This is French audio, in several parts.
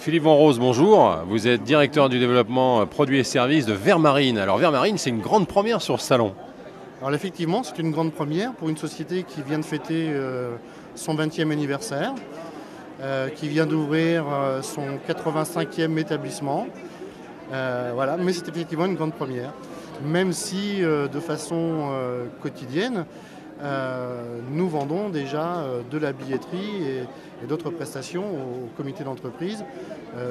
Philippe Van Rose, bonjour. Vous êtes directeur du développement produits et services de Vermarine. Alors Vermarine, c'est une grande première sur ce salon. Alors effectivement, c'est une grande première pour une société qui vient de fêter son 20e anniversaire, qui vient d'ouvrir son 85e établissement. Voilà, mais c'est effectivement une grande première. Même si de façon quotidienne, nous vendons déjà de la billetterie et d'autres prestations au comité d'entreprise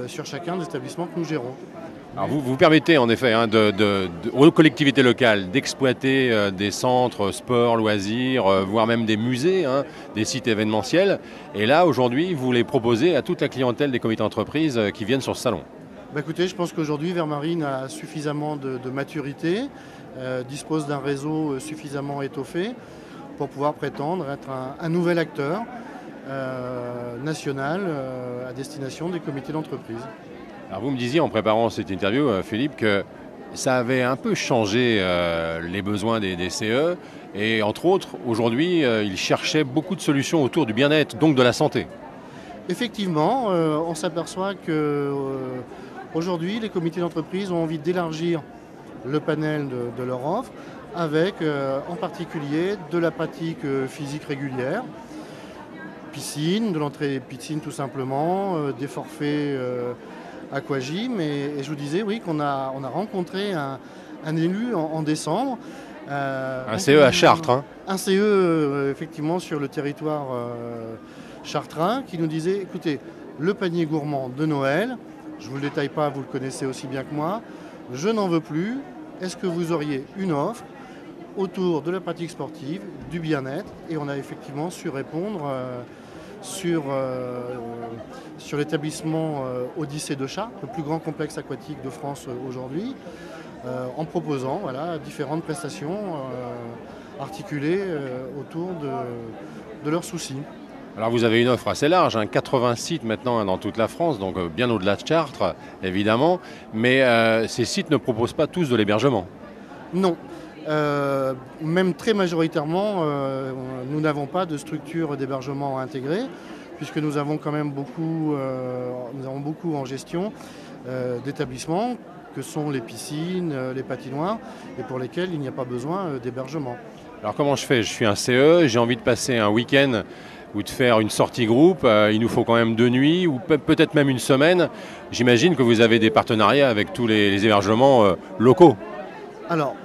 sur chacun des établissements que nous gérons. Alors vous permettez en effet aux collectivités locales d'exploiter des centres sport, loisirs, voire même des musées, des sites événementiels. Et là, aujourd'hui, vous les proposez à toute la clientèle des comités d'entreprise qui viennent sur ce salon. Écoutez, je pense qu'aujourd'hui, Vermarine a suffisamment de maturité, dispose d'un réseau suffisamment étoffé pour pouvoir prétendre être un nouvel acteur national à destination des comités d'entreprise. Alors vous me disiez en préparant cette interview, Philippe, que ça avait un peu changé les besoins des CE et entre autres, aujourd'hui, ils cherchaient beaucoup de solutions autour du bien-être, donc de la santé. Effectivement, on s'aperçoit que aujourd'hui, les comités d'entreprise ont envie d'élargir le panel de leur offre avec en particulier de la pratique physique régulière, piscine, de l'entrée piscine tout simplement, des forfaits aquagym et je vous disais oui qu'on a rencontré un élu en décembre. Un CE à Chartres. Un CE effectivement sur le territoire chartrain qui nous disait écoutez, le panier gourmand de Noël, je ne vous le détaille pas, vous le connaissez aussi bien que moi, je n'en veux plus, est-ce que vous auriez une offre autour de la pratique sportive, du bien-être, et on a effectivement su répondre sur l'établissement Odyssée de Chartres, le plus grand complexe aquatique de France aujourd'hui, en proposant différentes prestations articulées autour de leurs soucis. Alors vous avez une offre assez large, 80 sites maintenant dans toute la France, donc bien au-delà de Chartres, évidemment, mais ces sites ne proposent pas tous de l'hébergement. Non. Même très majoritairement, nous n'avons pas de structure d'hébergement intégrée, puisque nous avons quand même beaucoup en gestion d'établissements que sont les piscines, les patinoires, et pour lesquels il n'y a pas besoin d'hébergement. Alors comment je fais? Je suis un CE, j'ai envie de passer un week-end ou de faire une sortie groupe, il nous faut quand même 2 nuits ou peut-être même une semaine. J'imagine que vous avez des partenariats avec tous les hébergements locaux. Alors,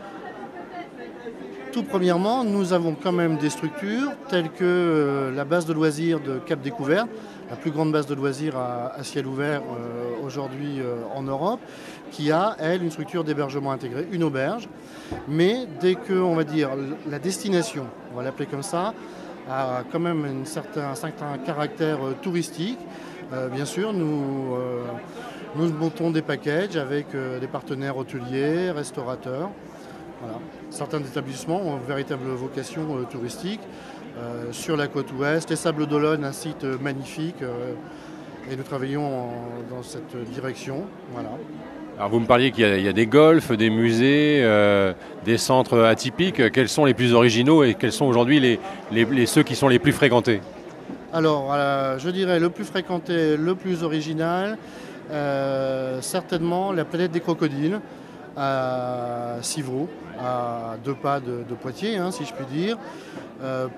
tout premièrement, nous avons quand même des structures telles que la base de loisirs de Cap Découverte, la plus grande base de loisirs à ciel ouvert aujourd'hui en Europe, qui a, elle, une structure d'hébergement intégré, une auberge. Mais dès que, on va dire, la destination, on va l'appeler comme ça, a quand même un certain caractère touristique, bien sûr, nous montons des packages avec des partenaires hôteliers, restaurateurs. Voilà. Certains établissements ont une véritable vocation touristique. Sur la côte ouest, les Sables d'Olonne, un site magnifique, et nous travaillons dans cette direction. Voilà. Alors vous me parliez qu'il y a des golfs, des musées, des centres atypiques. Quels sont les plus originaux et quels sont aujourd'hui ceux qui sont les plus fréquentés? Alors, je dirais le plus fréquenté, le plus original, certainement la planète des crocodiles à Civaux, à 2 pas de Poitiers, si je puis dire.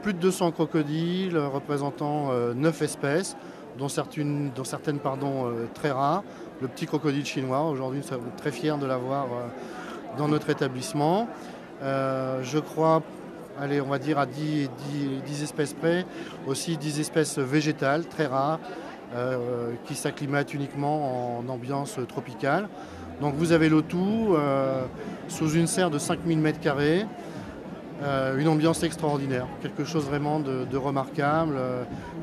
Plus de 200 crocodiles représentant 9 espèces, dont certaines très rares. Le petit crocodile chinois, aujourd'hui, nous sommes très fiers de l'avoir dans notre établissement. Je crois, allez, on va dire à 10 espèces près, aussi 10 espèces végétales très rares qui s'acclimatent uniquement en ambiance tropicale. Donc vous avez le tout sous une serre de 5000 m², une ambiance extraordinaire, quelque chose vraiment de remarquable,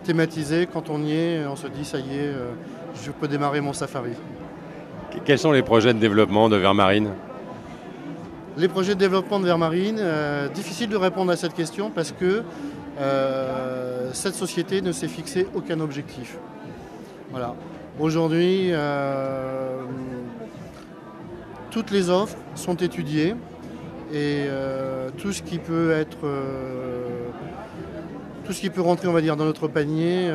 thématisé. Quand on y est, on se dit ça y est, je peux démarrer mon safari. Quels sont les projets de développement de Vermarine? Les projets de développement de Vermarine, difficile de répondre à cette question parce que cette société ne s'est fixé aucun objectif. Voilà. Aujourd'hui, toutes les offres sont étudiées et tout ce qui peut rentrer, on va dire, dans notre panier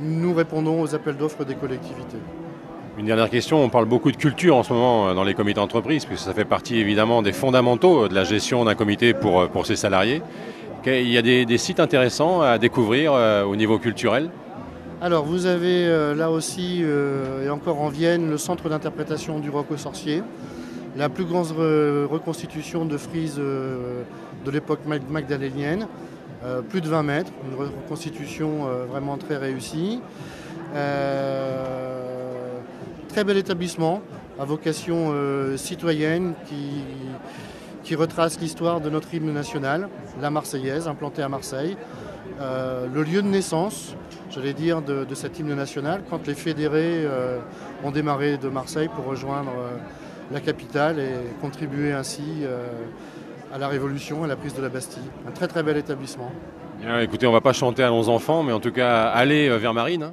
nous répondons aux appels d'offres des collectivités. Une dernière question, on parle beaucoup de culture en ce moment dans les comités d'entreprise, puisque ça fait partie évidemment des fondamentaux de la gestion d'un comité pour ses salariés. Il y a des sites intéressants à découvrir au niveau culturel? Alors vous avez là aussi, et encore en Vienne, le centre d'interprétation du roc aux sorciers, la plus grande reconstitution de frises de l'époque magdalénienne, plus de 20 mètres, une reconstitution vraiment très réussie. Très bel établissement à vocation citoyenne qui retrace l'histoire de notre hymne national, la Marseillaise, implantée à Marseille. Le lieu de naissance, j'allais dire, de cet hymne national, quand les fédérés ont démarré de Marseille pour rejoindre la capitale et contribuer ainsi à la Révolution, à la prise de la Bastille. Un très très bel établissement. Bien, écoutez, on ne va pas chanter à nos enfants, mais en tout cas, allez vers Marines, hein.